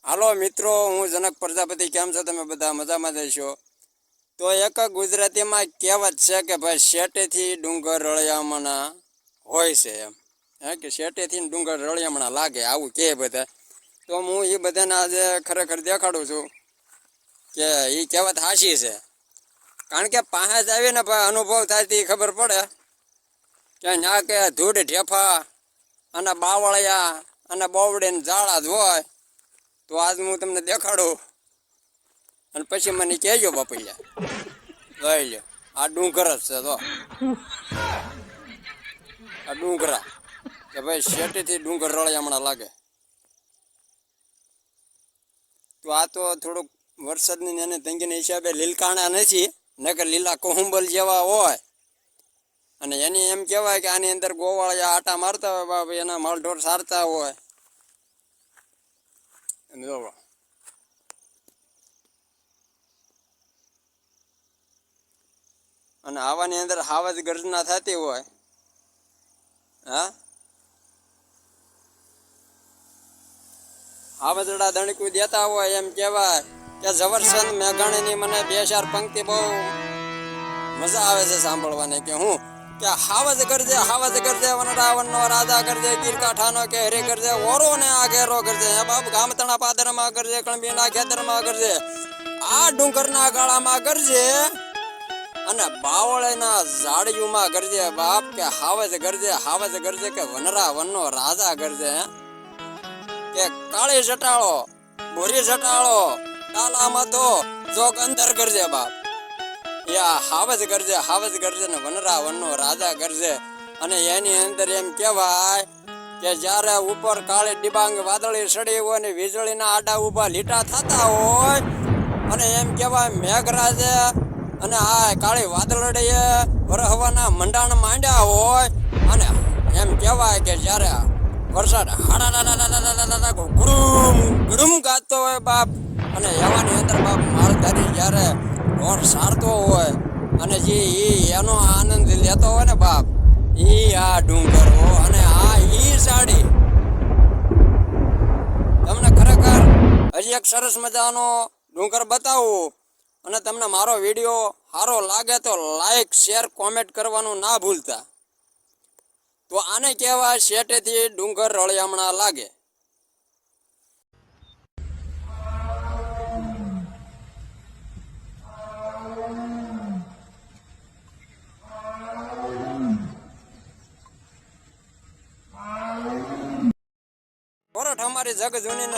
હાલો મિત્રો, હું જનક પ્રજાપતિ. કેમ છો તમે બધા? મજામાં જઈશો? તો એક ગુજરાતીમાં કહેવત છે કે ભાઈ શેટેથી ડુંગર રળિયામણા હોય છે એમ. હે કે શેટેથી ડુંગર રળિયામણા લાગે, આવું કહે બધા. તો હું એ બધાને આજે ખરેખર દેખાડું છું કે એ કહેવત હાચી છે. કારણ કે પાસે જ આવીને અનુભવ થાય તે ખબર પડે કે ના કે ધૂળ ઢેફા અને બાવળિયા અને બોવડીને ઝાડા જ હોય. તો આજ હું તમને દેખાડું અને પછી મને કહેજો બાપૈયા. લઈ લ્યો, આ ડુંગર જ છે. તો આ ડુંગરા કે ભાઈ શેટીથી ડુંગર રળિયામણા લાગે. તો આ તો થોડુંક વરસાદની એને તંગીના હિસાબે લીલકાણા નથી, નકર લીલા કોહુંબલ જેવા હોય. અને એની એમ કહેવાય કે આની અંદર ગોવાળિયા આટા મારતા હોય બાપ, એના માલઢોર સારતા હોય. જોવો, અને આવાની અંદર હાવજ ગર્જના થતી હોય. હા, હાવજડા દણકું દેતા હોય. એમ કહેવાય કે ઝવરચંદ મેઘાણીની મને 2-4 પંક્તિ બહુ મજા આવે છે સાંભળવાની. કે હું કે હાવજ ગરજે વનરાવનનો રાજા ગરજે, ગીરકાંઠાનો કે હરે ગરજે, ઓરો ને આ ઘેરો ગરજે. હે બાપ, ગામતણા પાદરમાં ગરજે, કણબીના ખેતરમાં ગરજે, આ ડુંગરના ગાળામાં ગરજે, અને બાવળીના ઝાડિયુંમાં ગરજે બાપ. કે હાવજ ગરજે કે વનરાવનનો રાજા ગરજે. કે કાળી જટાળો, ભૂરી જટાળો, ડાલામાં તો જોગ અંદર ગરજે બાપ. યા હાવજ ગરજે ને વનરાવનનો રાજા ગરજે. અને એની અંદર એમ કહેવાય કે જ્યારે ઉપર કાળી ડિબાંગ વાદળી સડી હોય ને વીજળીના આડા ઊભા લીટા થતા હોય, અને એમ કહેવાય મેઘરાજે અને આ કાળી વાદળડીએ વરહવાના મંડાણ માંડ્યા હોય, અને એમ કહેવાય કે જ્યારે વરસાદ ગુડુમ ગાતો હોય બાપ. અને એવાની અંદર બાપ માલધારી જ્યારે ઢોર સારતો હોય અને જે એનો આનંદ લેતો હોય ને બાપ, આ ડુંગર અને આ સાડી તમને ખરેખર હજી એક સરસ મજાનો ડુંગર બતાવું. અને તમને મારો વિડીયો સારો લાગે તો લાઈક, શેર, કોમેન્ટ કરવાનું ના ભૂલતા. તો આને કહેવાય શેટેથી ડુંગર રળિયામણા લાગે. અમારી જગ જૂની